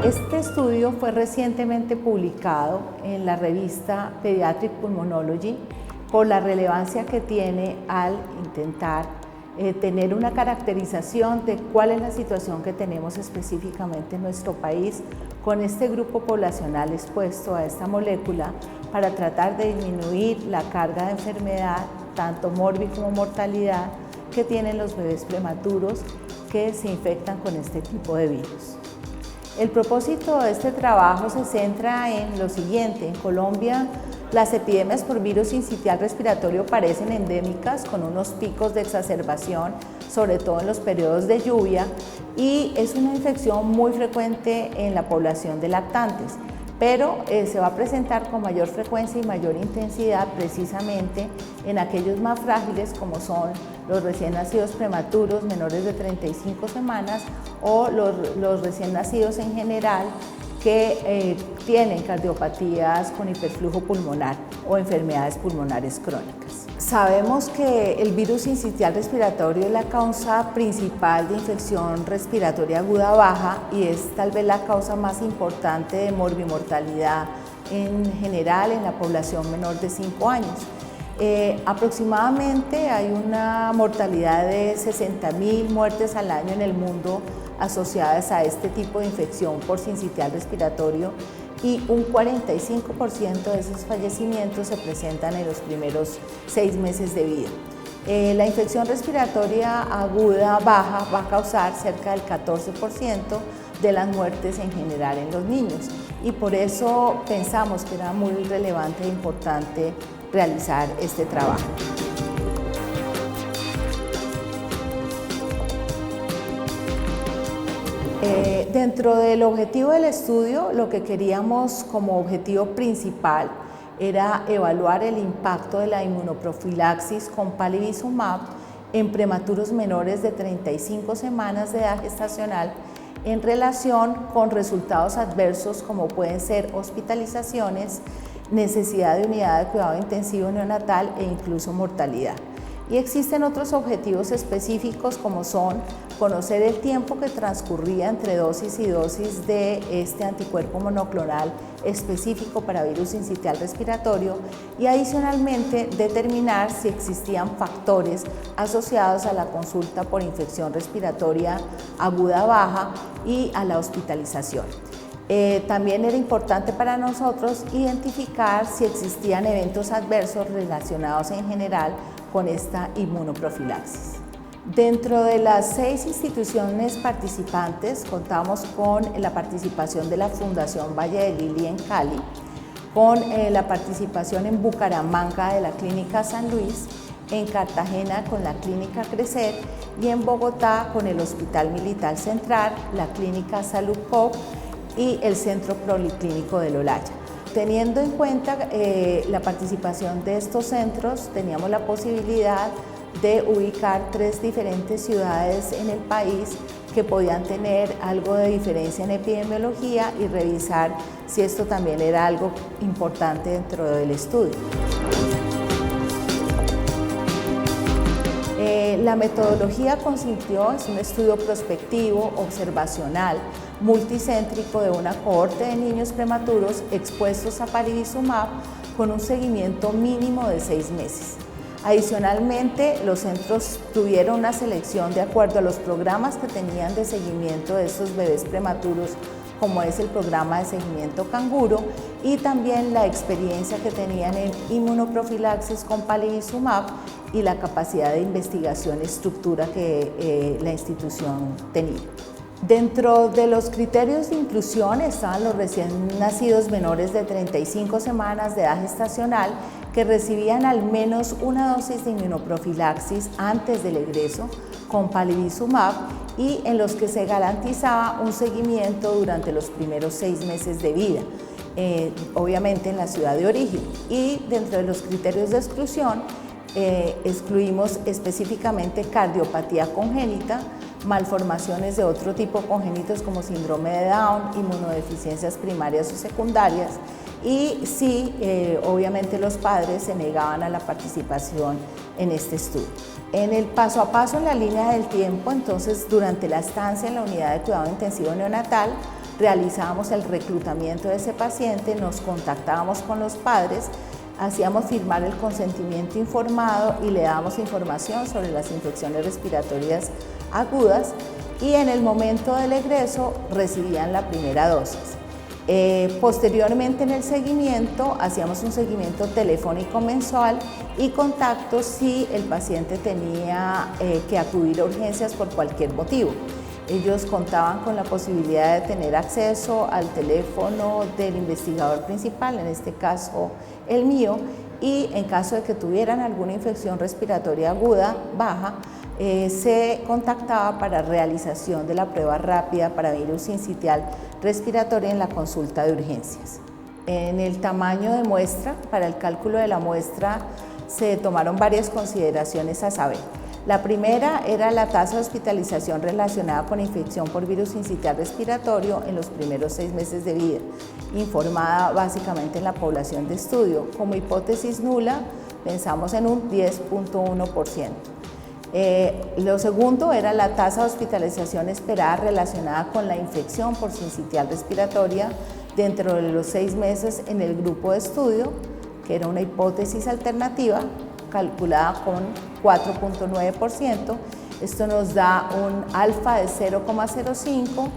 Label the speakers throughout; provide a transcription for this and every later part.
Speaker 1: Este estudio fue recientemente publicado en la revista Pediatric Pulmonology por la relevancia que tiene al intentar tener una caracterización de cuál es la situación que tenemos específicamente en nuestro país con este grupo poblacional expuesto a esta molécula para tratar de disminuir la carga de enfermedad, tanto morbi como mortalidad, que tienen los bebés prematuros que se infectan con este tipo de virus. El propósito de este trabajo se centra en lo siguiente. En Colombia, las epidemias por virus sincitial respiratorio parecen endémicas, con unos picos de exacerbación, sobre todo en los periodos de lluvia, y es una infección muy frecuente en la población de lactantes, pero se va a presentar con mayor frecuencia y mayor intensidad precisamente en aquellos más frágiles, como son los recién nacidos prematuros menores de 35 semanas o los recién nacidos en general que tienen cardiopatías con hiperflujo pulmonar o enfermedades pulmonares crónicas. Sabemos que el virus sincitial respiratorio es la causa principal de infección respiratoria aguda baja y es tal vez la causa más importante de morbimortalidad en general en la población menor de 5 años. Aproximadamente hay una mortalidad de 60.000 muertes al año en el mundo asociadas a este tipo de infección por sincitial respiratorio y un 45% de esos fallecimientos se presentan en los primeros 6 meses de vida. La infección respiratoria aguda baja va a causar cerca del 14% de las muertes en general en los niños y por eso pensamos que era muy relevante e importante realizar este trabajo. Dentro del objetivo del estudio, lo que queríamos como objetivo principal era evaluar el impacto de la inmunoprofilaxis con palivizumab en prematuros menores de 35 semanas de edad gestacional en relación con resultados adversos como pueden ser hospitalizaciones, necesidad de unidad de cuidado intensivo neonatal e incluso mortalidad. Y existen otros objetivos específicos como son conocer el tiempo que transcurría entre dosis y dosis de este anticuerpo monoclonal específico para virus sincitial respiratorio y adicionalmente determinar si existían factores asociados a la consulta por infección respiratoria aguda baja y a la hospitalización. También era importante para nosotros identificar si existían eventos adversos relacionados en general con esta inmunoprofilaxis. Dentro de las 6 instituciones participantes contamos con la participación de la Fundación Valle de Lili en Cali, con la participación en Bucaramanga de la Clínica San Luis, en Cartagena con la Clínica Crecer y en Bogotá con el Hospital Militar Central, la Clínica Salud Cop y el Centro Policlínico del Olaya. Teniendo en cuenta la participación de estos centros, teníamos la posibilidad de ubicar 3 diferentes ciudades en el país que podían tener algo de diferencia en epidemiología y revisar si esto también era algo importante dentro del estudio. La metodología consistió en un estudio prospectivo, observacional, multicéntrico de una cohorte de niños prematuros expuestos a palivizumab con un seguimiento mínimo de 6 meses. Adicionalmente, los centros tuvieron una selección de acuerdo a los programas que tenían de seguimiento de estos bebés prematuros, como es el programa de seguimiento canguro y también la experiencia que tenían en inmunoprofilaxis con palivizumab y la capacidad de investigación y estructura que la institución tenía. Dentro de los criterios de inclusión estaban los recién nacidos menores de 35 semanas de edad gestacional que recibían al menos una dosis de inmunoprofilaxis antes del egreso con palivizumab y en los que se garantizaba un seguimiento durante los primeros 6 meses de vida, obviamente en la ciudad de origen. Y dentro de los criterios de exclusión excluimos específicamente cardiopatía congénita, malformaciones de otro tipo congénitos como síndrome de Down, inmunodeficiencias primarias o secundarias y sí, obviamente los padres se negaban a la participación en este estudio. En el paso a paso en la línea del tiempo, entonces durante la estancia en la unidad de cuidado intensivo neonatal, realizábamos el reclutamiento de ese paciente, nos contactábamos con los padres, hacíamos firmar el consentimiento informado y le dábamos información sobre las infecciones respiratorias agudas, y en el momento del egreso recibían la primera dosis. Posteriormente en el seguimiento hacíamos un seguimiento telefónico mensual y contacto si el paciente tenía que acudir a urgencias por cualquier motivo. Ellos contaban con la posibilidad de tener acceso al teléfono del investigador principal, en este caso el mío, y en caso de que tuvieran alguna infección respiratoria aguda baja, se contactaba para realización de la prueba rápida para virus sincitial respiratorio en la consulta de urgencias. En el tamaño de muestra, para el cálculo de la muestra, se tomaron varias consideraciones a saber. La primera era la tasa de hospitalización relacionada con infección por virus sincitial respiratorio en los primeros 6 meses de vida, informada básicamente en la población de estudio. Como hipótesis nula, pensamos en un 10.1%. Lo segundo era la tasa de hospitalización esperada relacionada con la infección por sincitial respiratoria dentro de los 6 meses en el grupo de estudio, que era una hipótesis alternativa, calculada con 4.9%. Esto nos da un alfa de 0,05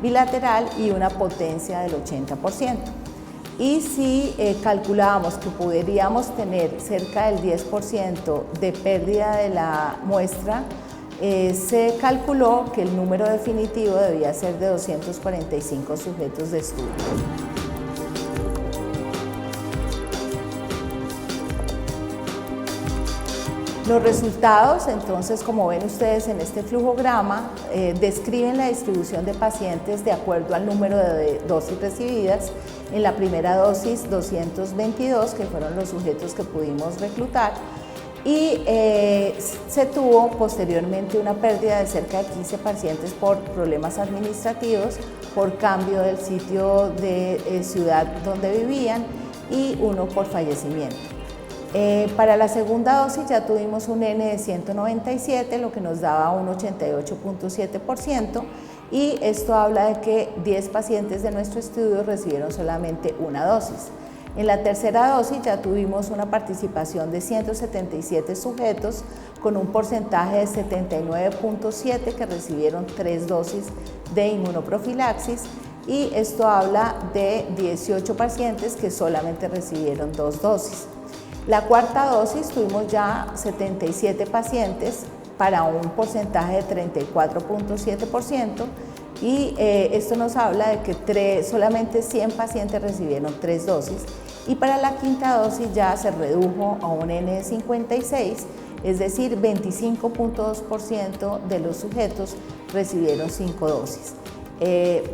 Speaker 1: bilateral y una potencia del 80%. Y si calculábamos que podríamos tener cerca del 10% de pérdida de la muestra, se calculó que el número definitivo debía ser de 245 sujetos de estudio. Los resultados, entonces, como ven ustedes en este flujograma, describen la distribución de pacientes de acuerdo al número de dosis recibidas. En la primera dosis, 222, que fueron los sujetos que pudimos reclutar, y se tuvo posteriormente una pérdida de cerca de 15 pacientes por problemas administrativos, por cambio del sitio de ciudad donde vivían, y uno por fallecimiento. Para la segunda dosis ya tuvimos un N de 197, lo que nos daba un 88.7%, y esto habla de que 10 pacientes de nuestro estudio recibieron solamente una dosis. En la tercera dosis ya tuvimos una participación de 177 sujetos con un porcentaje de 79.7 que recibieron 3 dosis de inmunoprofilaxis, y esto habla de 18 pacientes que solamente recibieron 2 dosis. La cuarta dosis tuvimos ya 77 pacientes para un porcentaje de 34.7%, y esto nos habla de que solamente 100 pacientes recibieron 3 dosis, y para la quinta dosis ya se redujo a un N de 56, es decir, 25.2% de los sujetos recibieron 5 dosis.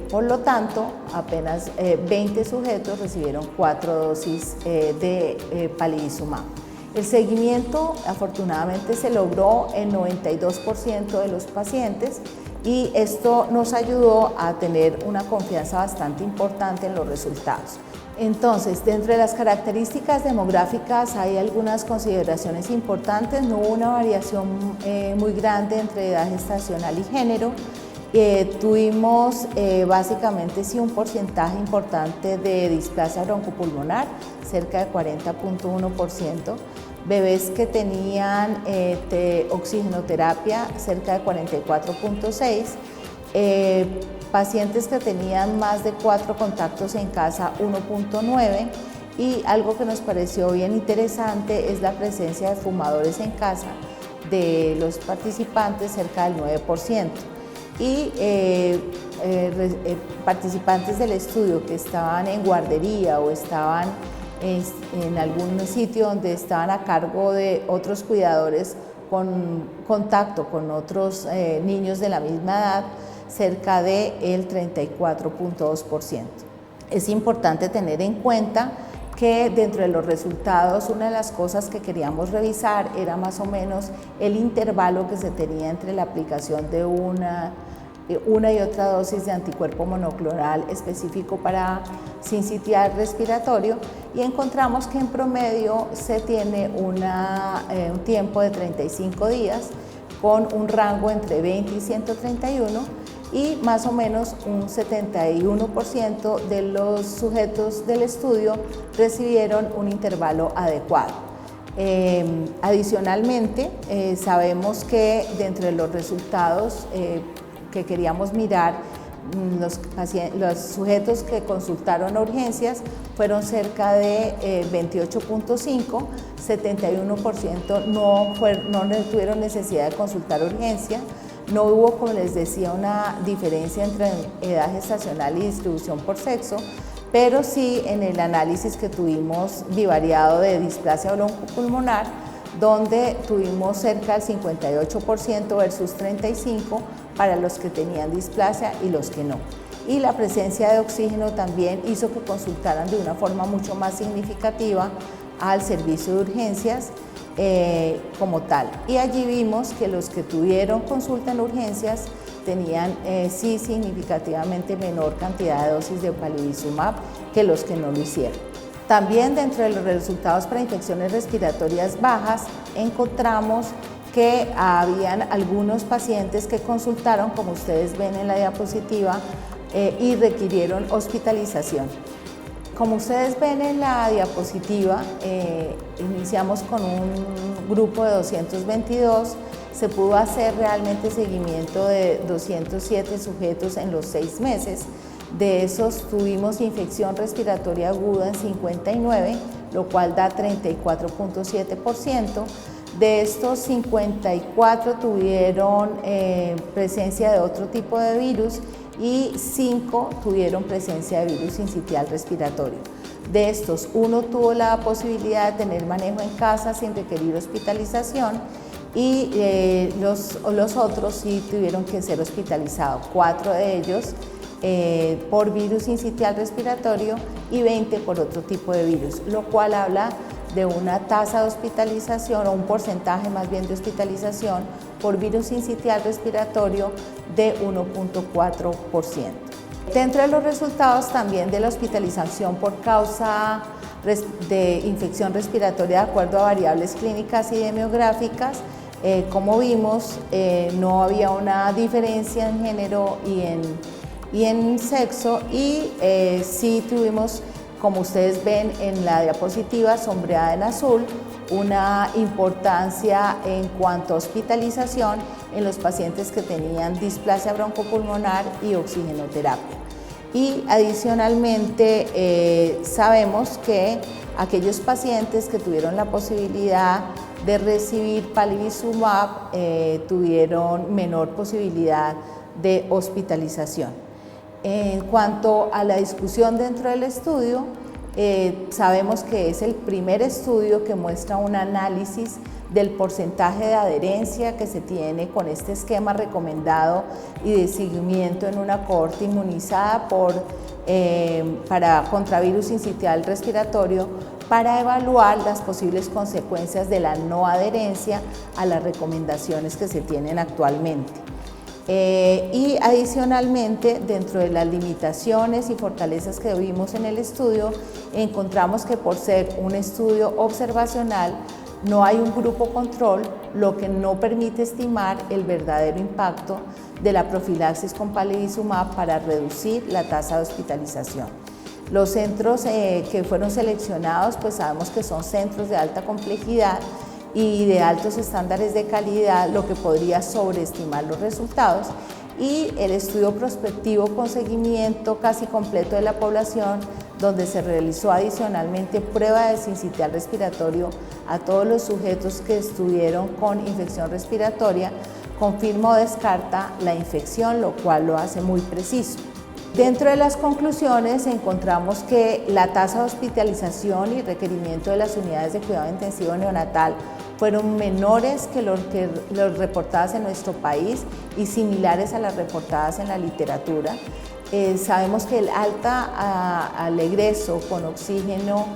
Speaker 1: Por lo tanto, apenas 20 sujetos recibieron 4 dosis de palivizumab. El seguimiento afortunadamente se logró en 92% de los pacientes, y esto nos ayudó a tener una confianza bastante importante en los resultados. Entonces, dentro de las características demográficas hay algunas consideraciones importantes. No hubo una variación muy grande entre edad gestacional y género. Tuvimos básicamente sí un porcentaje importante de displasia broncopulmonar, cerca de 40.1%, bebés que tenían oxigenoterapia, cerca de 44.6%, pacientes que tenían más de 4 contactos en casa, 1.9%, y algo que nos pareció bien interesante es la presencia de fumadores en casa de los participantes, cerca del 9%. Y participantes del estudio que estaban en guardería o estaban en algún sitio donde estaban a cargo de otros cuidadores con contacto con otros niños de la misma edad, cerca del 34.2%. Es importante tener en cuenta que dentro de los resultados, una de las cosas que queríamos revisar era más o menos el intervalo que se tenía entre la aplicación de una y otra dosis de anticuerpo monoclonal específico para sincitial respiratorio, y encontramos que en promedio se tiene un tiempo de 35 días con un rango entre 20 y 131, y más o menos un 71% de los sujetos del estudio recibieron un intervalo adecuado. Adicionalmente, sabemos que dentro de los resultados que queríamos mirar, los sujetos que consultaron a urgencias fueron cerca de 28.5, 71% no tuvieron necesidad de consultar urgencia. No hubo, como les decía, una diferencia entre edad gestacional y distribución por sexo, pero sí en el análisis que tuvimos bivariado de displasia broncopulmonar, donde tuvimos cerca del 58% versus 35% para los que tenían displasia y los que no. Y la presencia de oxígeno también hizo que consultaran de una forma mucho más significativa al servicio de urgencias como tal. Y allí vimos que los que tuvieron consulta en urgencias tenían sí significativamente menor cantidad de dosis de palivizumab que los que no lo hicieron. También dentro de los resultados para infecciones respiratorias bajas encontramos que habían algunos pacientes que consultaron, como ustedes ven en la diapositiva, y requirieron hospitalización. Como ustedes ven en la diapositiva, iniciamos con un grupo de 222, se pudo hacer realmente seguimiento de 207 sujetos en los 6 meses. De esos tuvimos infección respiratoria aguda en 59, lo cual da 34.7%. De estos 54 tuvieron presencia de otro tipo de virus y 5 tuvieron presencia de virus sincitial respiratorio. De estos, 1 tuvo la posibilidad de tener manejo en casa sin requerir hospitalización y los otros sí tuvieron que ser hospitalizados, 4 de ellos por virus sincitial respiratorio y 20 por otro tipo de virus, lo cual habla de una tasa de hospitalización o un porcentaje más bien de hospitalización por virus sincitial respiratorio de 1.4%. Dentro de los resultados también de la hospitalización por causa de infección respiratoria de acuerdo a variables clínicas y demográficas, como vimos, no había una diferencia en género y en sexo y sí tuvimos, como ustedes ven en la diapositiva sombreada en azul, una importancia en cuanto a hospitalización en los pacientes que tenían displasia broncopulmonar y oxigenoterapia. Y adicionalmente sabemos que aquellos pacientes que tuvieron la posibilidad de recibir palivizumab tuvieron menor posibilidad de hospitalización. En cuanto a la discusión dentro del estudio, sabemos que es el primer estudio que muestra un análisis del porcentaje de adherencia que se tiene con este esquema recomendado y de seguimiento en una cohorte inmunizada contra virus sincitial respiratorio para evaluar las posibles consecuencias de la no adherencia a las recomendaciones que se tienen actualmente. Y adicionalmente, dentro de las limitaciones y fortalezas que vimos en el estudio, encontramos que por ser un estudio observacional no hay un grupo control, lo que no permite estimar el verdadero impacto de la profilaxis con palivizumab para reducir la tasa de hospitalización. Los centros que fueron seleccionados, pues sabemos que son centros de alta complejidad y de altos estándares de calidad, lo que podría sobreestimar los resultados, y el estudio prospectivo con seguimiento casi completo de la población, donde se realizó adicionalmente prueba de sincitial respiratorio a todos los sujetos que estuvieron con infección respiratoria, confirma o descarta la infección, lo cual lo hace muy preciso. Dentro de las conclusiones encontramos que la tasa de hospitalización y requerimiento de las unidades de cuidado intensivo neonatal fueron menores que los reportadas en nuestro país y similares a las reportadas en la literatura. Sabemos que el alta al egreso con oxígeno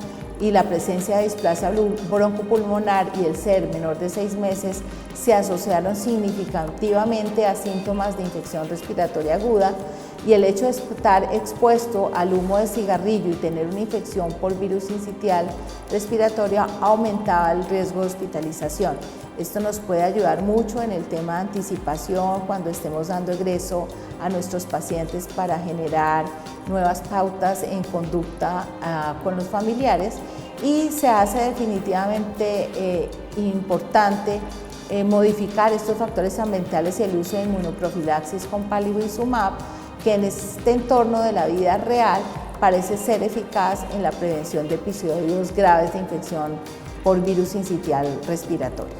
Speaker 1: y la presencia de displasia broncopulmonar y el ser menor de 6 meses se asociaron significativamente a síntomas de infección respiratoria aguda y el hecho de estar expuesto al humo de cigarrillo y tener una infección por virus sincitial respiratoria aumentaba el riesgo de hospitalización. Esto nos puede ayudar mucho en el tema de anticipación cuando estemos dando egreso a nuestros pacientes para generar nuevas pautas en conducta con los familiares, y se hace definitivamente importante modificar estos factores ambientales y el uso de inmunoprofilaxis con palivizumab, que en este entorno de la vida real parece ser eficaz en la prevención de episodios graves de infección por virus sincitial respiratorio.